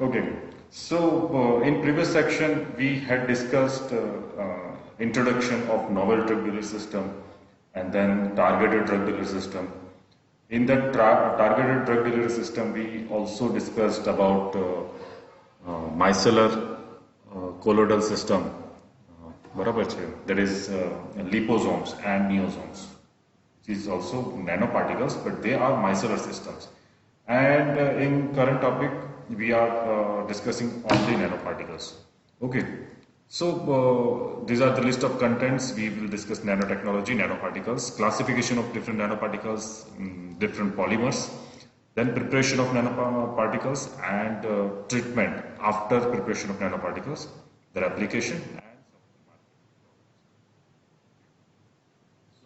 Okay, so in previous section we had discussed introduction of novel drug delivery system and then targeted drug delivery system. In that targeted drug delivery system, we also discussed about micellar colloidal system. બરાબર છે. That is liposomes and neosomes. Which is also nanoparticles, but they are micellar systems. And in current topic, we are discussing only nanoparticles. Okay. So these are the list of contents. We will discuss nanotechnology, nanoparticles, classification of different nanoparticles, different polymers, then preparation of nanoparticles and treatment after preparation of nanoparticles, their application.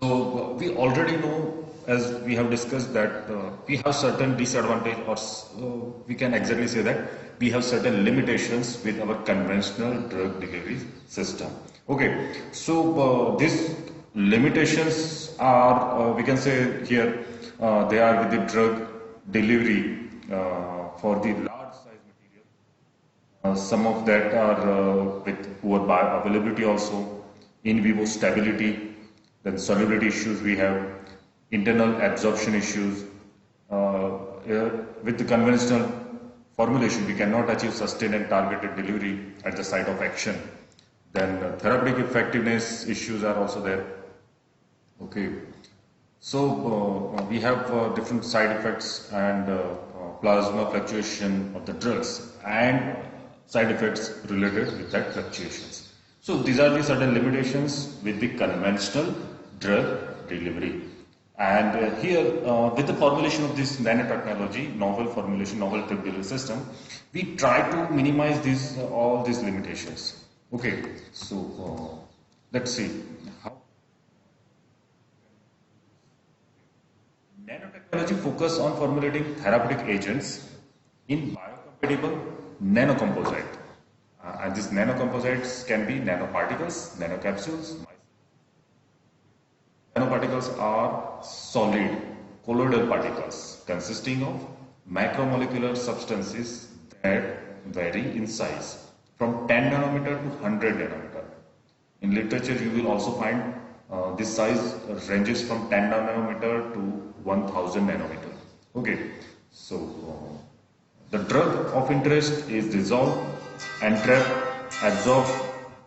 So we already know, as we have discussed, that we have certain disadvantage, or we can exactly say that we have certain limitations with our conventional drug delivery system. Okay, so these limitations are, we can say here, they are with the drug delivery for the large size material. Some of that are with poor bioavailability also, in vivo stability, then solubility issues we have, internal absorption issues. With the conventional formulation, we cannot achieve sustained and targeted delivery at the site of action. Then therapeutic effectiveness issues are also there. Okay, so we have different side effects and plasma fluctuation of the drugs and side effects related with that fluctuations. So these are the certain limitations with the conventional drug delivery. And here, with the formulation of this nanotechnology, novel formulation, novel drug delivery system, we try to minimize these all these limitations. Okay, so let's see how nanotechnology focus on formulating therapeutic agents in biocompatible nanocomposite. And these nanocomposites can be nanoparticles, nanocapsules. Nanoparticles are solid colloidal particles consisting of macromolecular substances that vary in size from 10 nanometer to 100 nanometer. In literature, you will also find this size ranges from 10 nanometer to 1000 nanometer. Okay, so the drug of interest is dissolved, entrapped, absorbed,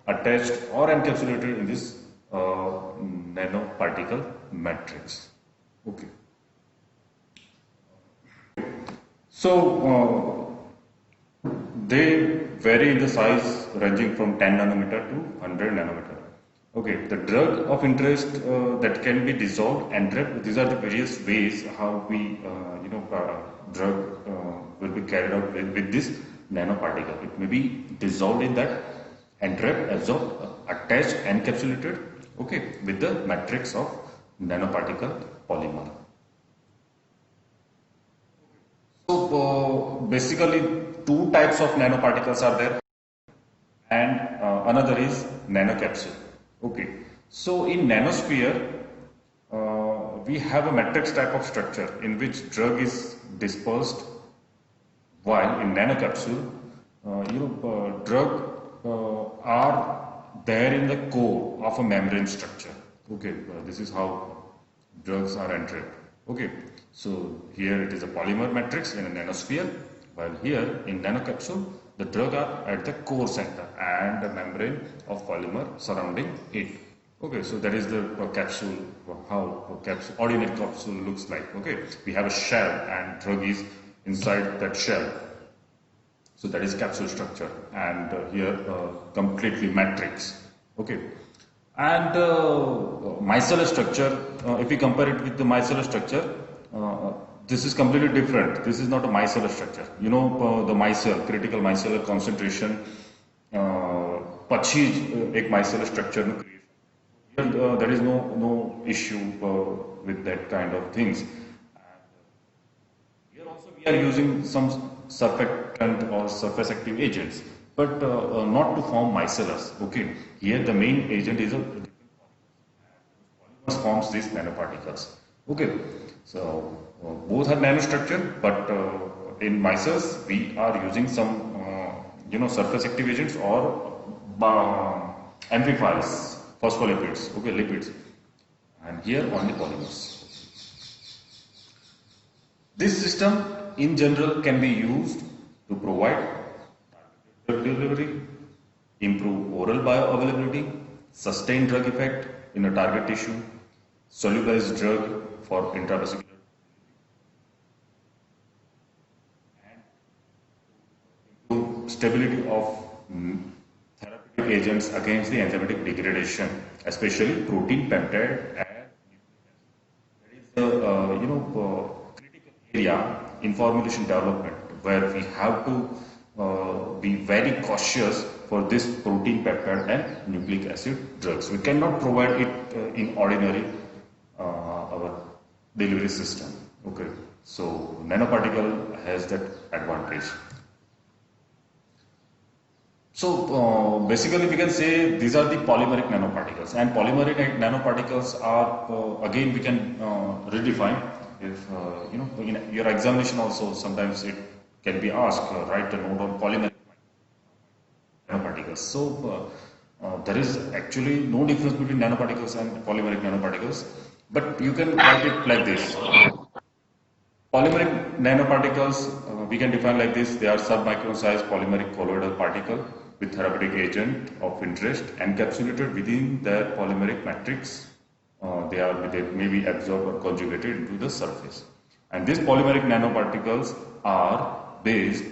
attached, or encapsulated in this nanoparticle matrix. Okay. So they vary in the size ranging from 10 nanometer to 100 nanometer. Okay, the drug of interest that can be dissolved, entrapped. These are the various ways how we, drug will be carried out with this nanoparticle. It may be dissolved in that, entrapped, absorbed, attached, encapsulated, okay, with the matrix of nanoparticle polymer. So basically two types of nanoparticles are there, and another is nanocapsule. Okay, so in nanosphere we have a matrix type of structure in which drug is dispersed, while in nanocapsule, drug are there in the core of a membrane structure. Okay, this is how drugs are entrapped. Okay, so here it is a polymer matrix in a nanosphere, while here in nanocapsule, the drug are at the core center and a membrane of polymer surrounding it. Okay, so that is the capsule, how ordinary capsule looks like. Okay, we have a shell and drug is inside that shell. So that is capsule structure, and here completely matrix. Okay, and micellar structure, if we compare it with the micellar structure, this is completely different. This is not a micellar structure. You know, the micelle, critical micellar concentration, પછી એક micellar structure નું creation. Here there is no issue with that kind of things. And here also we are using some surfactant or surface active agents, but not to form micellars. Okay, here the main agent is a polymers forms these nanoparticles. Okay, so both are nanostructure, but in micelles we are using some surface active agents or amplifiers, phospholipids, okay, lipids, and here only polymers. This system in general can be used to provide drug delivery, improve oral bioavailability, sustain drug effect in a target tissue, solubilize drug for intravesicular, improve stability of therapeutic agents against the enzymatic degradation, especially protein, peptide, and the critical area in formulation development where we have to be very cautious for this protein, peptide, and nucleic acid drugs. We cannot provide it in ordinary our delivery system. Okay, so nanoparticle has that advantage. So basically we can say these are the polymeric nanoparticles, and polymeric nanoparticles are again we can redefine if in your examination also sometimes it can be asked write a note on polymeric nanoparticles. So there is actually no difference between nanoparticles and polymeric nanoparticles, but you can write it like this. Polymeric nanoparticles, we can define like this. They are submicron sized polymeric colloidal particle with therapeutic agent of interest encapsulated within their polymeric matrix. They may be absorbed or conjugated into the surface. And these polymeric nanoparticles are based,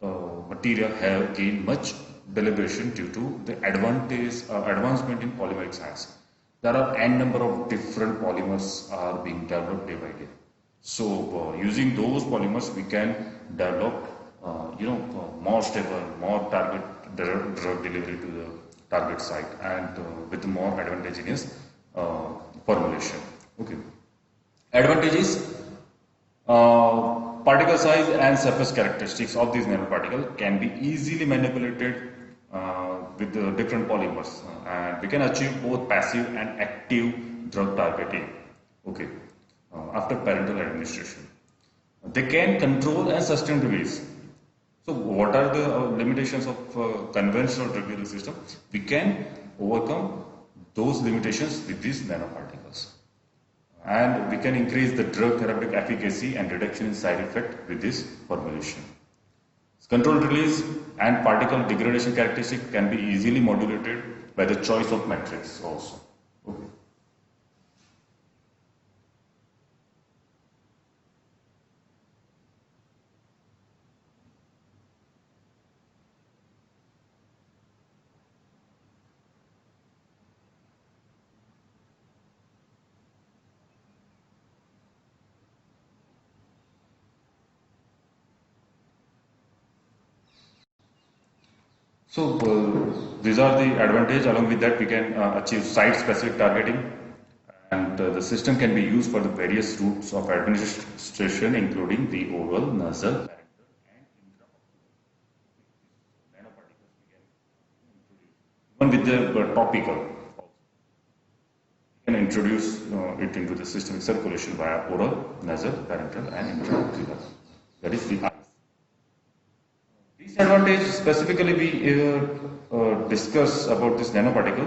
material have gained much deliberation due to the advancement in polymeric science. There are n number of different polymers are being developed day by day. So using those polymers, we can develop, more stable, more target drug delivery to the target site, and with more advantageous formulation. Okay. Advantages: particle size and surface characteristics of these nanoparticles can be easily manipulated with the different polymers, and we can achieve both passive and active drug targeting. Okay. After parenteral administration, they can control and sustain release. So what are the limitations of conventional drug delivery system? We can overcome those limitations with these nanoparticles, and we can increase the drug therapeutic efficacy and reduction in side effect with this formulation. Controlled release and particle degradation characteristics can be easily modulated by the choice of matrix also. Okay. So these are the advantage. Along with that, we can achieve site-specific targeting, and the system can be used for the various routes of administration, including the oral, nasal, parenteral, and nanoparticles. We can introduce even with the topical. We can introduce it into the systemic circulation via oral, nasal, parenteral, and intraocular. That is the eyes. Disadvantage specifically we discuss about this nanoparticle,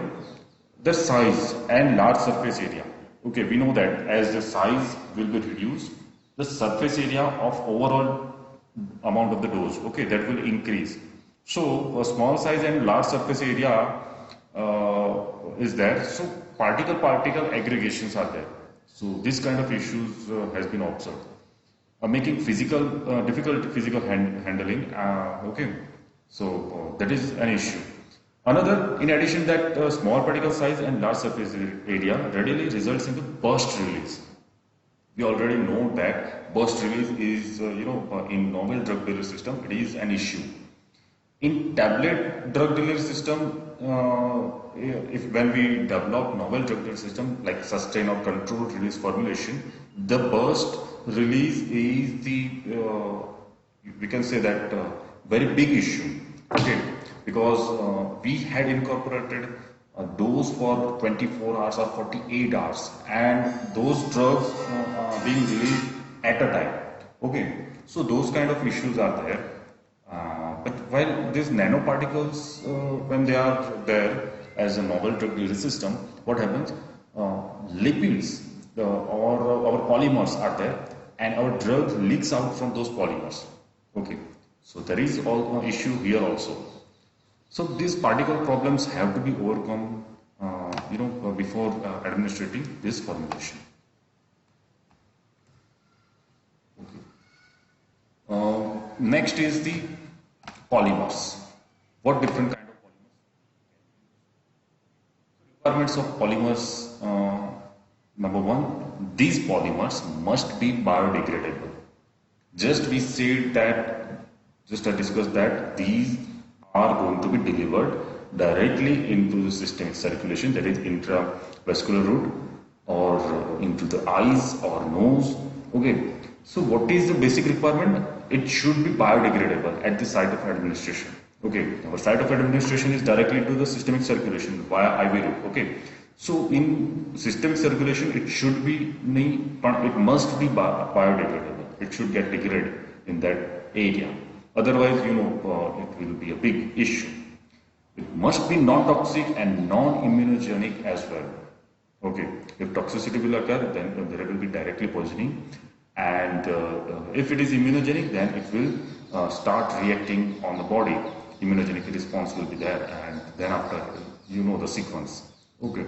the size and large surface area. Okay, we know that as the size will be reduced, the surface area of overall amount of the dose, okay, that will increase. So a small size and large surface area is there. So particle aggregations are there. So this kind of issues has been observed. Making difficult physical handling. Okay, so that is an issue. Another, in addition, that small particle size and large surface area readily results into burst release. We already know that burst release is, in novel drug delivery system, it is an issue. In tablet drug delivery system, when we develop novel drug delivery system like sustain or controlled release formulation, the burst release is the we can say that very big issue. Okay, because we had incorporated a dose for 24 hours or 48 hours, and those drugs are being released at a time. Okay, so those kind of issues are there, but while these nanoparticles, when they are there as a novel drug delivery system, what happens? Lipids or our polymers are there, and our drug leaks out from those polymers. Okay, so there is an issue here also. So these particle problems have to be overcome, before administrating this formulation. Okay. Next is the polymers. What different kind of polymers? Requirements of polymers. Number one, these polymers must be biodegradable. Just we said that, just I discussed that these are going to be delivered directly into the systemic circulation, that is intravascular route, or into the eyes or nose. Okay, so what is the basic requirement? It should be biodegradable at the site of administration. Okay, our site of administration is directly to the systemic circulation via IV route. Okay, so in systemic circulation, it should be, it must be biodegradable. It should get degraded in that area. Otherwise, it will be a big issue. It must be non-toxic and non-immunogenic as well. Okay, if toxicity will occur, then there will be directly poisoning, and if it is immunogenic, then it will start reacting on the body. Immunogenic response will be there, and then after, the sequence. Okay,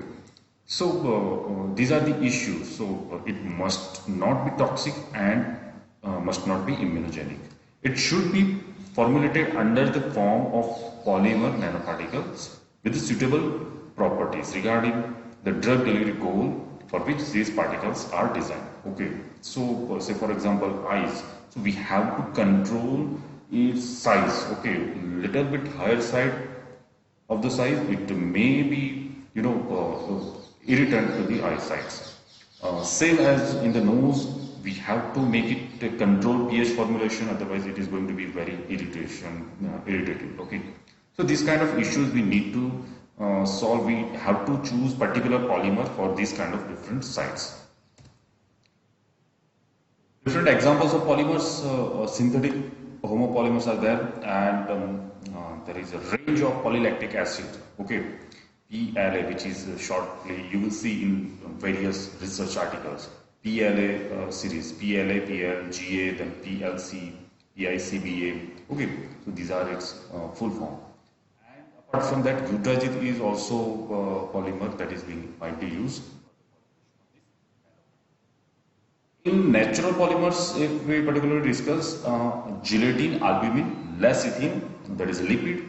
so these are the issues. So it must not be toxic and must not be immunogenic. It should be formulated under the form of polymer nanoparticles with suitable properties regarding the drug delivery goal for which these particles are designed. Okay, so say for example eyes. So we have to control its size. Okay, little bit higher side of the size, it may be irritant to the eyesight. Same as in the nose, we have to make it a controlled pH formulation, otherwise it is going to be very irritating. Okay, so these kind of issues we need to solve. We have to choose particular polymer for these kind of different sites. Different examples of polymers, synthetic homopolymers are there, and there is a range of polylactic acid. Okay, PLA, which is shortly you will see in various research articles. PLA series, PLA, PL, GA, then PLC, PICBA. Okay, so these are its full form. And apart from that, Utrazit is also polymer that is being widely used. In natural polymers, if we particularly discuss gelatin, albumin, lecithin, that is a lipid,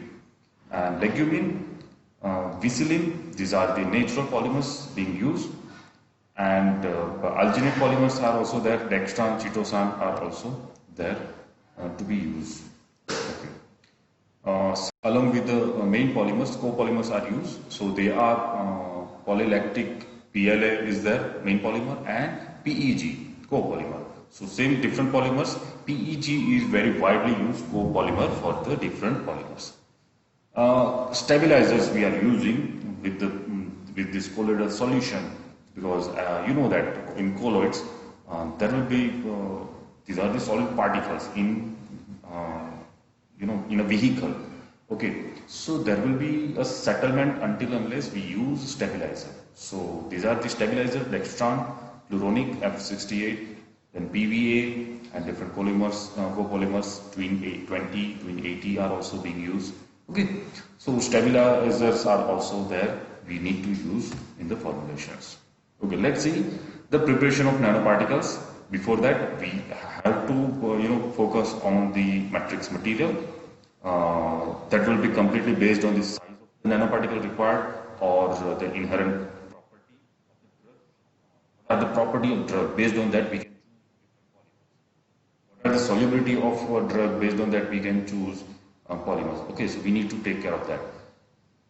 and legumin, vicillin, these are the natural polymers being used. And alginate polymers are also there, dextran, chitosan are also there to be used. Okay. Along with the main polymers, copolymers are used. So they are polylactic, PLA is there, main polymer, and PEG, copolymer. So same different polymers, PEG is very widely used copolymer for the different polymers. Stabilizers we are using with this colloidal solution, because you know that in colloids there will be these are the solid particles in in a vehicle. Okay, so there will be a settlement until unless we use stabilizer. So these are the stabilizers: dextran, fluronic, F68, then PVA, and different polymers, copolymers, twin 20, twin 80 are also being used. Okay, so stabilizers are also there. We need to use in the formulations. Okay, let's see the preparation of nanoparticles. Before that, we have to focus on the matrix material. That will be completely based on the size of the nanoparticle required or the inherent property of the drug. What are the property of drug? Based on that, we can choose different polymers. What are the solubility of a drug? Based on that, we can choose polymers. Okay, so we need to take care of that.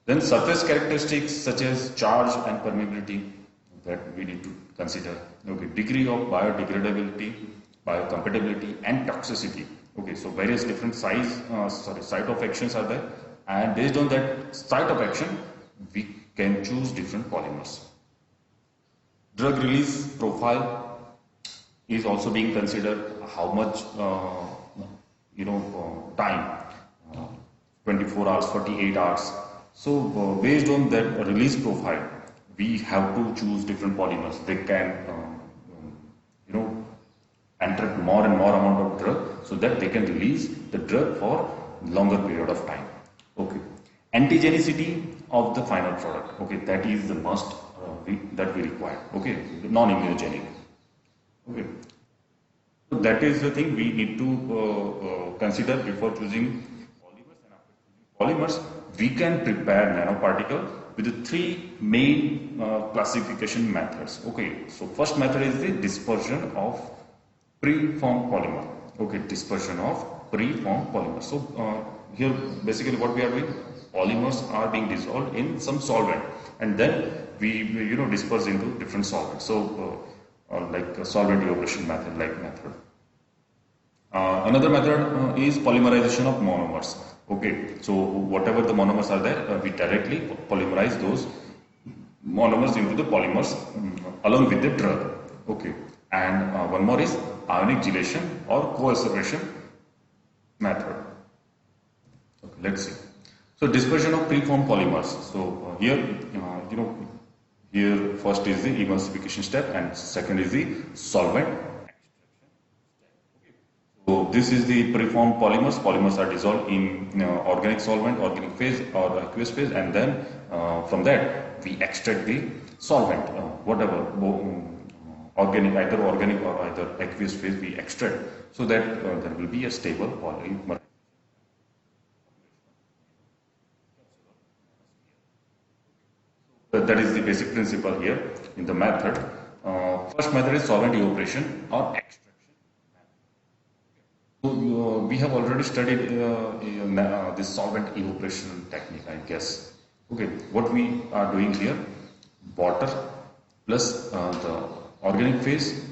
Then surface characteristics such as charge and permeability, that we need to consider. Okay, degree of biodegradability, biocompatibility, and toxicity. Okay, so various different site of actions are there, and based on that site of action, we can choose different polymers. Drug release profile is also being considered. How much time 24 hours, 48 hours. So based on that release profile, we have to choose different polymers. They can, you know, enter more and more amount of drug so that they can release the drug for longer period of time. Okay. Antigenicity of the final product. Okay, that is the must that we require. Okay, non-immunogenic. Okay. So that is the thing we need to consider before choosing polymers. And after choosing polymers, we can prepare nanoparticle with the three main classification methods. Okay, so first method is the dispersion of preformed polymer. Okay, dispersion of preformed polymer. So here basically what we are doing, polymers are being dissolved in some solvent, and then we disperse into different solvents. So like solvent evaporation method, like method. Another method is polymerization of monomers. Okay, so whatever the monomers are there, we directly polymerize those monomers into the polymers along with the drug. Okay, and one more is ionic gelation or co-adsorption method. Okay, let's see. So dispersion of preformed polymers. So here, here first is the emulsification step and second is the solvent extraction step. So this is the preformed polymers. Polymers are dissolved in organic solvent, organic phase or aqueous phase, and then from that we extract the solvent, whatever organic, either organic or either aqueous phase we extract, so that there will be a stable polymer. That is the basic principle here in the method. First method is solvent evaporation or extraction. So we have already studied this solvent evaporation technique, I guess. Okay, what we are doing here, water plus the organic phase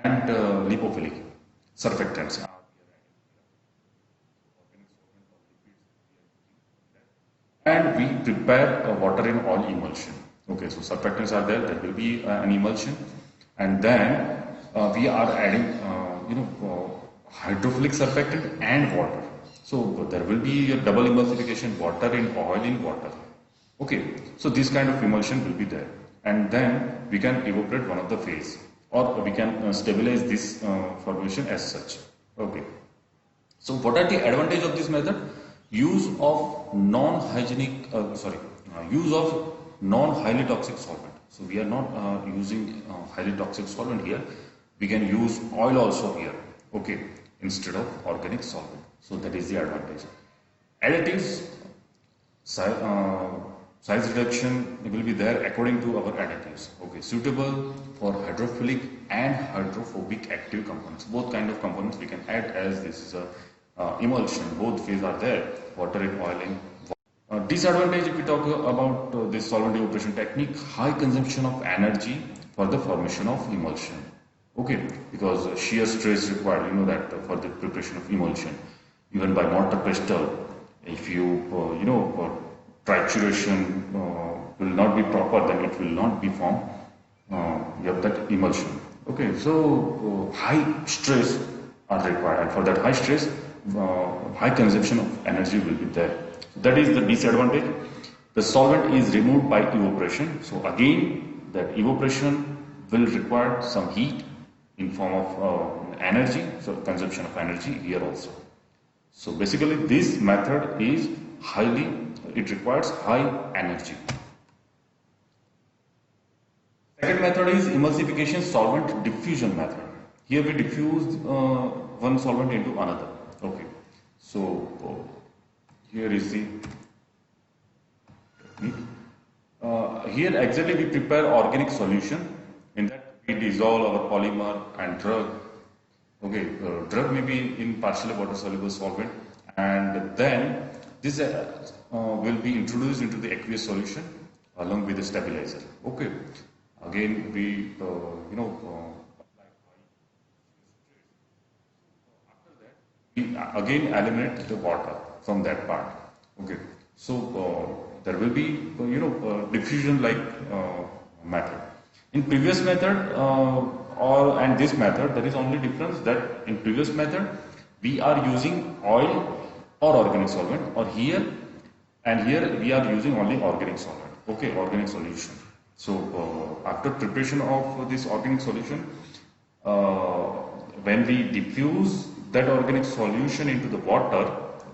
and lipophilic surfactants. And we prepare water in oil emulsion. Okay, so surfactants are there, there will be an emulsion, and then we are adding, hydrophilic surfactant and water. So there will be a double emulsification, water in oil in water. Okay, so this kind of emulsion will be there, and then we can evaporate one of the phase, or we can stabilize this formulation as such. Okay, so what are the advantage of this method? Use of non-hygienic, use of non-highly toxic solvent. So we are not using highly toxic solvent here. We can use oil also here, okay, instead of organic solvent. So that is the advantage. Additives, size reduction will be there according to our additives. Okay, suitable for hydrophilic and hydrophobic active components. Both kind of components we can add, as this is a emulsion. Both phases are there, water and oil in. Disadvantage, if we talk about this solvent evaporation technique, high consumption of energy for the formation of emulsion. Okay, because shear stress required, you know that for the preparation of emulsion, even by mortar pestle, if you trituration will not be proper, then it will not be formed. You have that emulsion. Okay, so high stress are required, and for that high stress, high consumption of energy will be there. That is the disadvantage. The solvent is removed by evaporation. So again, that evaporation will require some heat in form of energy. So consumption of energy here also. So basically, this method is it requires high energy. Second method is emulsification solvent diffusion method. Here we diffuse one solvent into another. Okay, so here is the technique. Here exactly we prepare organic solution. In that we dissolve our polymer and drug. Okay, drug may be in partially water soluble solvent, and then this will be introduced into the aqueous solution along with the stabilizer. Okay, again we again eliminate the water from that part. Okay, so there will be diffusion like method. In previous method and this method, there is only difference that in previous method we are using oil or organic solvent, or here and here we are using only organic solvent. Okay, organic solution. So after preparation of this organic solution, uh, when we diffuse that organic solution into the water,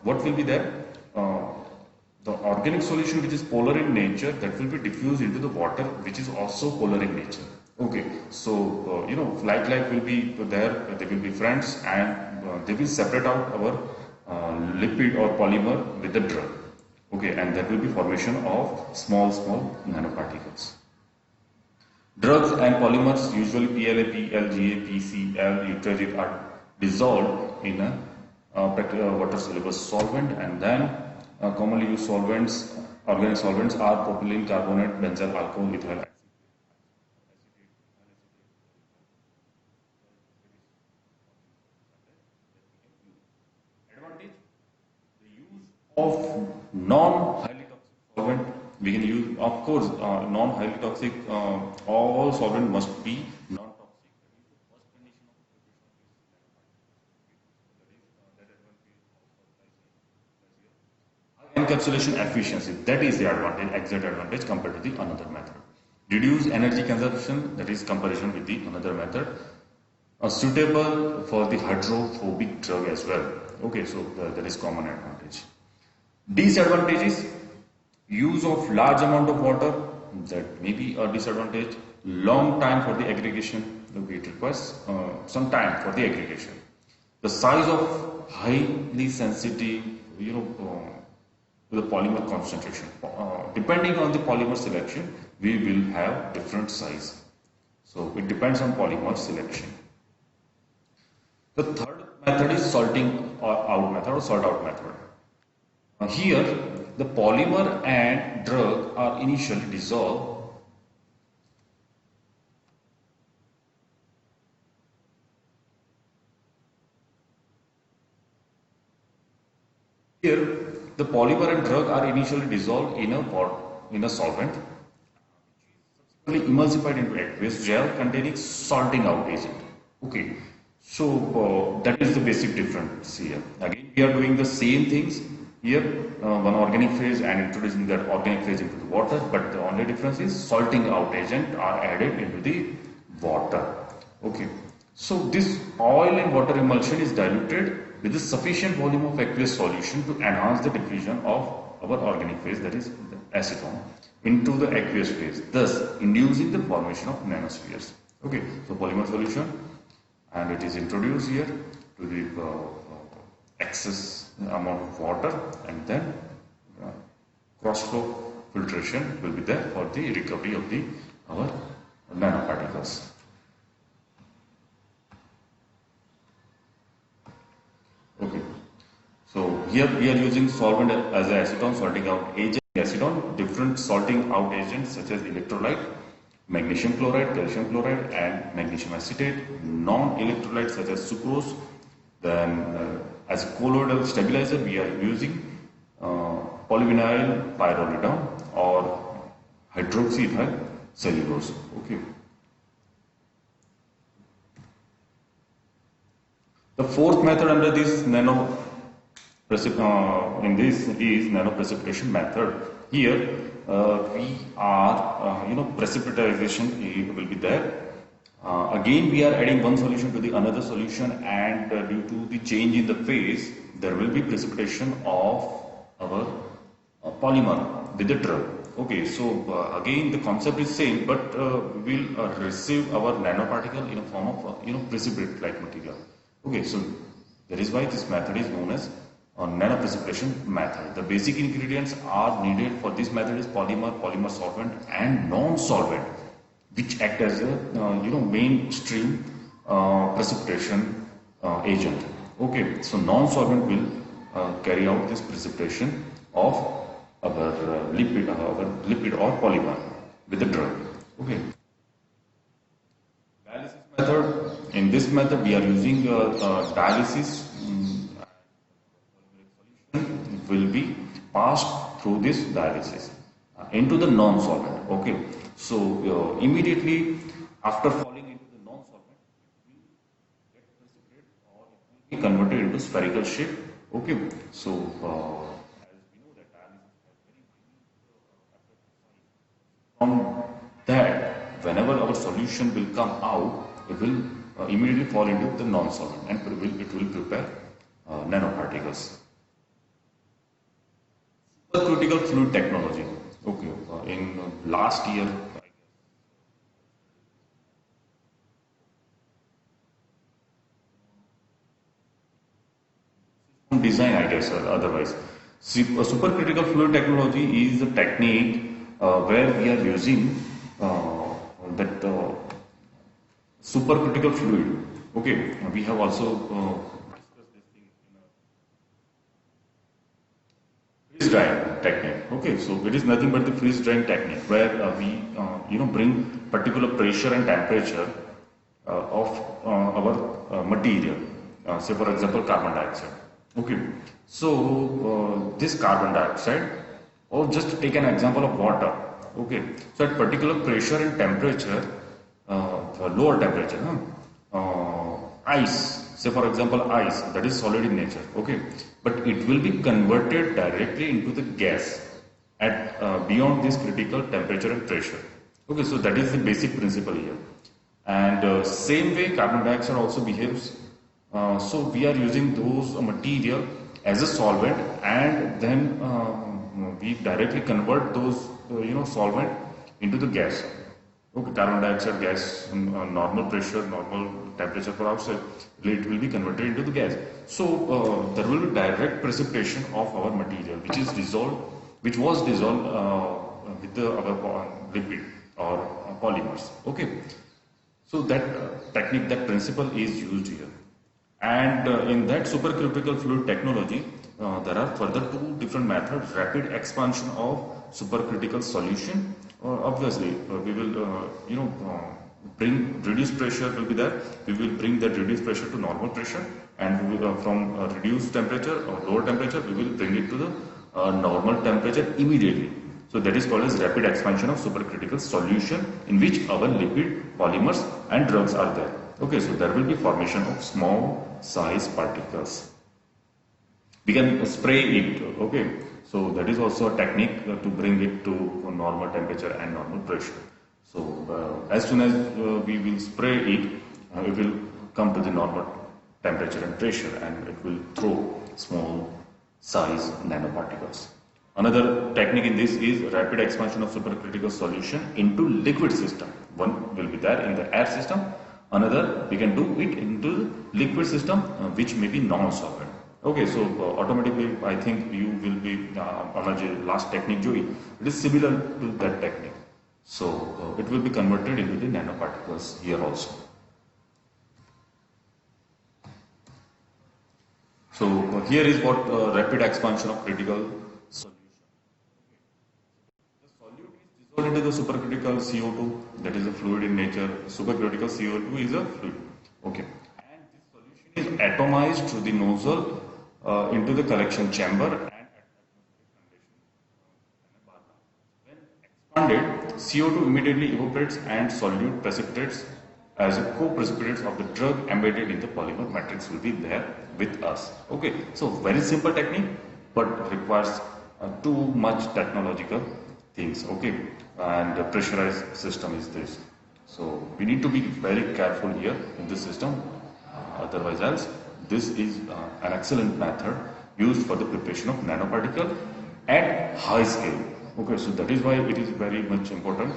what will be there? The organic solution which is polar in nature, that will be diffused into the water which is also polar in nature. Okay, so like will be there, they will be friends, and they will separate out our lipid or polymer with the drug. Okay, and there will be formation of small nanoparticles. Drugs and polymers, usually PLA, PLGA, PCl, Eutragit, are dissolved in a water soluble solvent, and then commonly used solvents, organic solvents, are propylene carbonate, benzyl alcohol, ethyl acetate. Advantage: the use of non-highly toxic solvent. We can use, of course, non-highly toxic. All solvent must be non-toxic. Encapsulation efficiency, that is the advantage, exact advantage compared to the another method. Reduce energy consumption, that is comparison with the another method. Suitable for the hydrophobic drug as well. Okay, so that is common advantage. Disadvantages: use of large amount of water, that may be a disadvantage. Long time for the aggregation, it requires some time for the aggregation. The size of highly sensitive, to the polymer concentration. Depending on the polymer selection, we will have different size. So it depends on polymer selection. The third method is salting out method or salt out method. Here, the polymer and drug are initially dissolved. Here, the polymer and drug are initially dissolved in a solvent, subsequently emulsified into aqueous gel containing salting out agent. Okay, so that is the basic difference here. Again, we are doing the same things here, one organic phase and introducing that organic phase into the water, but the only difference is salting out agent are added into the water. Okay, so this oil and water emulsion is diluted with a sufficient volume of aqueous solution to enhance the diffusion of our organic phase, that is the acetone, into the aqueous phase, thus inducing the formation of nanospheres. Okay, so polymer solution, and it is introduced here to the excess amount of water, and then cross flow filtration will be there for the recovery of our nanoparticles. Okay, so here we are using solvent as an acetone salting out agent. Acetone, different salting out agents such as electrolyte, magnesium chloride, calcium chloride, and magnesium acetate. Non-electrolytes such as sucrose. Then as a colloidal stabilizer, we are using polyvinyl pyrrolidone or hydroxyethyl cellulose. Okay. The fourth method under this nanoprecipitation method. Here we are, precipitation will be there. Again, we are adding one solution to the another solution, and due to the change in the phase, there will be precipitation of our polymer with the drug. Okay, so again the concept is same, but we will receive our nanoparticle in a form of precipitate like material. Okay, so that is why this method is known as nanoprecipitation method. The basic ingredients are needed for this method is polymer, polymer solvent, and non-solvent, which act as a mainstream precipitation agent. Okay, so non-solvent will carry out this precipitation of our lipid or polymer with the drug. Okay. Dialysis method. In this method, we are using dialysis. Will be passed through this dialysis into the non-solvent. Okay, so immediately after falling into the non-solvent, it will get precipitate or it will be converted into spherical shape. Okay, so as we know that dialysis has very from that, whenever our solution will come out, it will immediately fall into the non-solvent and it will prepare nanoparticles. Supercritical fluid technology. Okay, in last year, design, I guess, otherwise. Supercritical fluid technology is a technique where we are using that supercritical fluid. Okay, we have also discussed this thing in a freeze drying technique. Okay, so it is nothing but the freeze drying technique where we bring particular pressure and temperature of our material. Say for example carbon dioxide. Okay, so this carbon dioxide, or just take an example of water. Okay, so at particular pressure and temperature, lower temperature, ice, say for example ice, that is solid in nature, okay, but it will be converted directly into the gas at beyond this critical temperature and pressure. Okay, so that is the basic principle here. And same way carbon dioxide also behaves. So we are using those material as a solvent, and then we directly convert those solvent into the gas. Okay, carbon dioxide gas, normal pressure, normal temperature for outside, it will be converted into the gas. So there will be direct precipitation of our material, which is dissolved, which was dissolved with the our lipid or polymers. Okay, so that technique, that principle is used here. And in that supercritical fluid technology, there are further two different methods: rapid expansion of supercritical solution. Obviously, we will, bring reduced pressure will be there. We will bring that reduced pressure to normal pressure, and we will, from reduced temperature or lower temperature, we will bring it to the normal temperature immediately. So that is called as rapid expansion of supercritical solution, in which our lipid, polymers, and drugs are there. Okay, so there will be formation of small size particles. We can spray it, okay. So that is also a technique to bring it to normal temperature and normal pressure. So as soon as we will spray it, it will come to the normal temperature and pressure, and it will throw small size nanoparticles. Another technique in this is rapid expansion of supercritical solution into liquid system. One will be there in the air system. Another, we can do it into the liquid system, which may be non-solvent. Okay, so automatically, I think you will be on a last technique, Joey. It is similar to that technique. So it will be converted into the nanoparticles here also. So here is what rapid expansion of critical solution. The solute is dissolved into the supercritical CO2, that is a fluid in nature. Supercritical CO2 is a fluid. Okay, and this solution is atomized through the nozzle into the collection chamber and when expanded, CO2 immediately evaporates and solute precipitates as a co-precipitates of the drug embedded in the polymer matrix will be there with us. Okay, so very simple technique, but requires too much technological things. Okay, and the pressurized system is this. So we need to be very careful here in this system. Otherwise, else this is an excellent method used for the preparation of nanoparticle at high scale. Okay, so that is why it is very much important.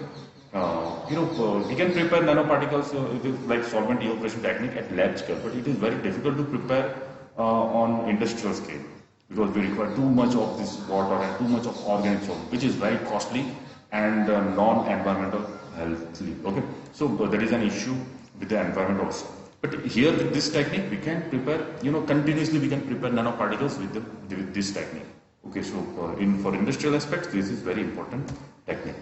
We can prepare nanoparticles it is like solvent evaporation technique at lab scale, but it is very difficult to prepare on industrial scale because we require too much of this water and too much of organic solvent, which is very costly and non-environmental healthy. Okay, so there is an issue with the environment also. But here with this technique, we can prepare, continuously we can prepare nanoparticles with this technique. Okay, so for industrial aspects, this is very important technique.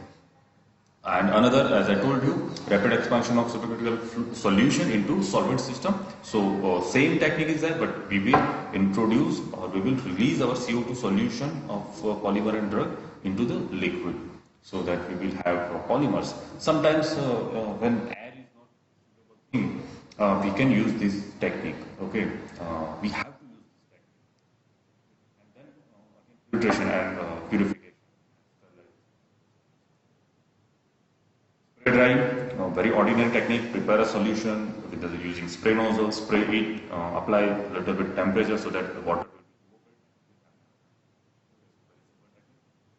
And another, as I told you, rapid expansion of supercritical solution into solvent system. So same technique is there, but we will introduce or we will release our CO2 solution of polymer and drug into the liquid, so that we will have polymers. Sometimes when air is not suitable, we can use this technique. Okay, we have to use this technique. filtration and purification. Spray drying, very ordinary technique. Prepare a solution with using spray nozzle, spray it, apply a little bit temperature so that the water will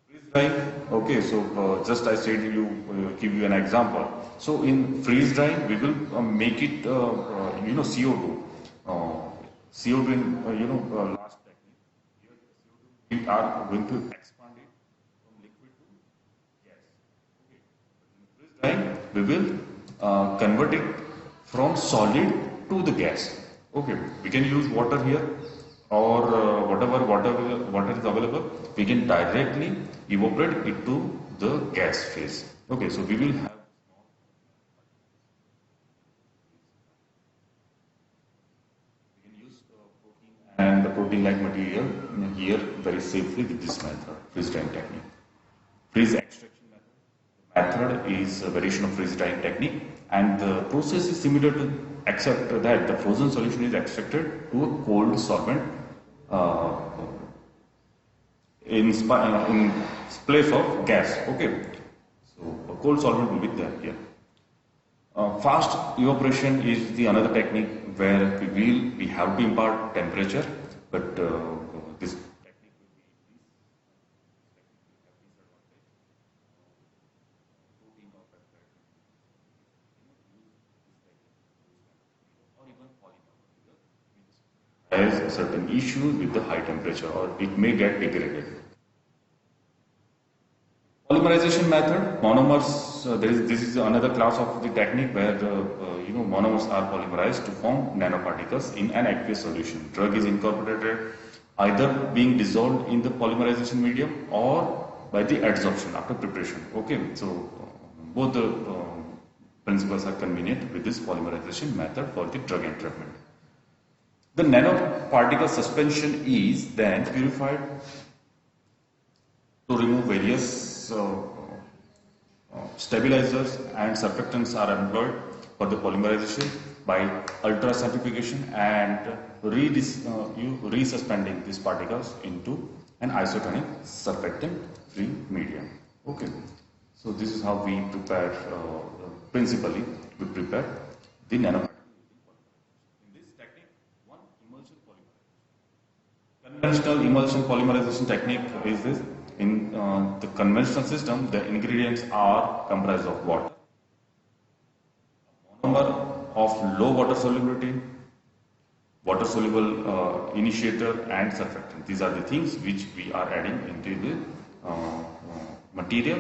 be freeze drying. Okay, so just I said give you an example. So in freeze drying, we will make it CO2. CO2 in last technique. Here CO2 we are going to expand it from liquid to gas. Okay. But in freeze drying, we will convert it from solid to the gas. Okay, we can use water here or whatever water is available. We can directly evaporate it to the gas phase. Okay, so we will have and the protein-like material here very safely with this method, freeze drying technique. Freeze extraction method is a variation of freeze drying technique, and the process is similar to, except that the frozen solution is extracted to a cold solvent in place of gas. Okay, so a cold solvent will be there here. Fast evaporation is the another technique where we have to impart temperature, but this technique will be protein or peptide or even polymer which has a certain issue with the high temperature or it may get degraded. Polymerization method, monomers, this is another class of the technique where monomers are polymerized to form nanoparticles in an aqueous solution. Drug is incorporated either being dissolved in the polymerization medium or by the adsorption after preparation. Okay, so both the principles are convenient with this polymerization method for the drug entrapment. The nanoparticle suspension is then purified to remove various stabilizers and surfactants are employed for the polymerization by ultracentrifugation and resuspending these particles into an isotonic surfactant-free medium. Okay, so this is how we prepare, principally, we prepare the nanoparticle. In this technique, one emulsion polymerization. Conventional emulsion polymerization technique is this. In the conventional system, the ingredients are comprised of water, a monomer of low water solubility, water soluble initiator and surfactant. These are the things which we are adding into the material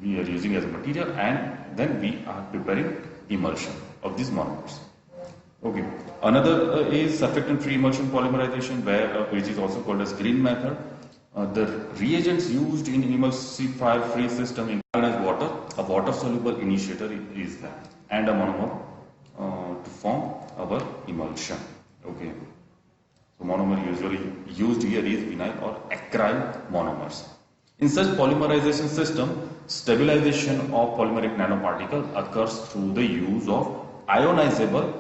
we are using as a material, and then we are preparing emulsion of these monomers. Okay. Another is surfactant-free emulsion polymerization, which is also called as green method. The reagents used in emulsifier-free system include water, a water-soluble initiator is there, and a monomer to form our emulsion. Okay. So monomer usually used here is vinyl or acryl monomers. In such polymerization system, stabilization of polymeric nanoparticle occurs through the use of ionizable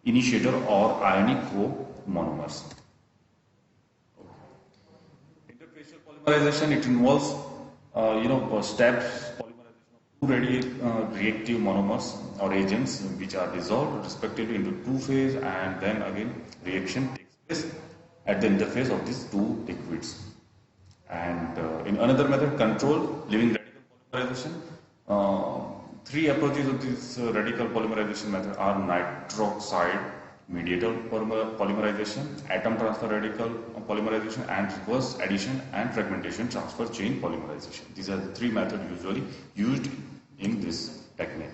initiator or ionic co-monomers. Polymerization, it involves steps polymerization of two reactive monomers or agents which are dissolved respectively into two phase, and then again reaction takes place at the interface of these two liquids. And in another method, controlled living radical polymerization, three approaches of this radical polymerization method are nitroxide mediator polymerization, atom transfer radical polymerization, and reverse addition and fragmentation transfer chain polymerization. These are the three methods usually used in this technique.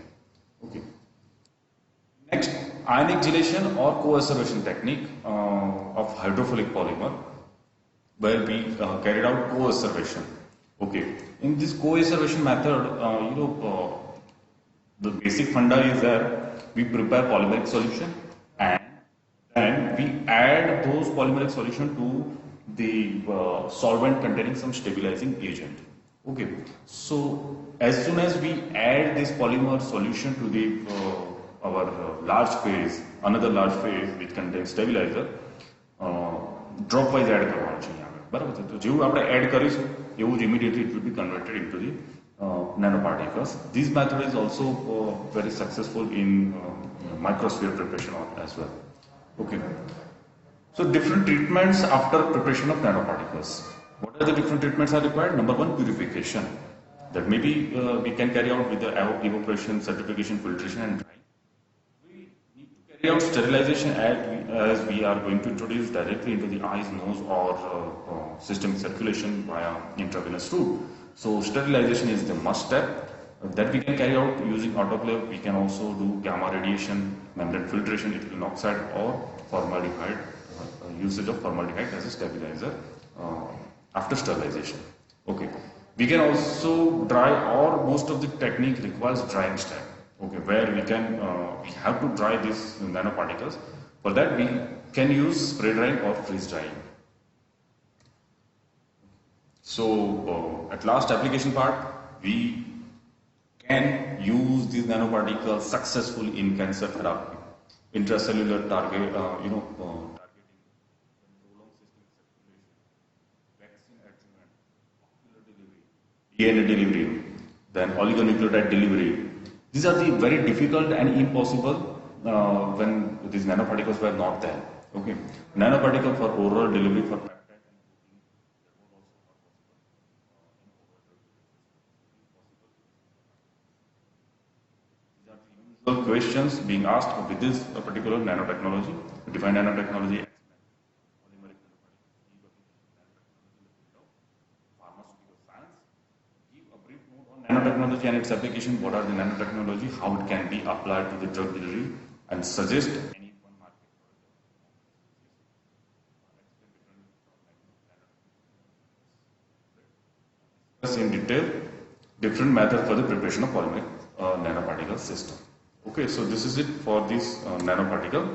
Okay. Next, ionic gelation or co-acervation technique of hydrophilic polymer, where we carried out co-acervation. Okay. In this co-acervation method, the basic funda is there. We prepare polymeric solution and we add those polymeric solution to the solvent containing some stabilizing agent. Okay, so as soon as we add this polymer solution to the our large phase, another large phase which contains stabilizer, drop wise add करवाना चाहिए यहाँ पे. બરાબર છે. તો જેવું આપણે add કરીશું એવું જ immediately it will be converted into the nanoparticles. This method is also very successful in microsphere preparation as well. Okay. So different treatments after preparation of nanoparticles. What are the different treatments are required? Number one, purification. That maybe we can carry out with the evaporation, certification, filtration, and drying. We need to carry out sterilization as we are going to introduce directly into the eyes, nose, or systemic circulation via intravenous route. So sterilization is the must step that we can carry out using autoclave. We can also do gamma radiation, membrane filtration, ethylene oxide, or formaldehyde. Usage of formaldehyde as a stabilizer after sterilization. Okay, we can also dry, or most of the technique requires drying step. Okay, where we have to dry these nanoparticles. For that, we can use spray drying or freeze drying. So at last application part, we can use these nanoparticles successfully in cancer therapy, intracellular target, targeting, prolonged systemic circulation, vaccine adjuvant, ocular delivery, DNA delivery, then oligonucleotide delivery. These are the very difficult and impossible when these nanoparticles were not there. Okay, nanoparticle for oral delivery for peptide and protein, that was also not possible in oral drug delivery system. These are the usual questions being asked with this particular nanotechnology. Define nanotechnology. Polymeric nanotechnology, pharmaceutical science. Give a brief note on nanotechnology and its application. What are the nanotechnology? How it can be applied to the drug delivery, and suggest any one market product. In detail different method for the preparation of polymeric nanoparticle system. Okay, so this is it for this nanoparticle.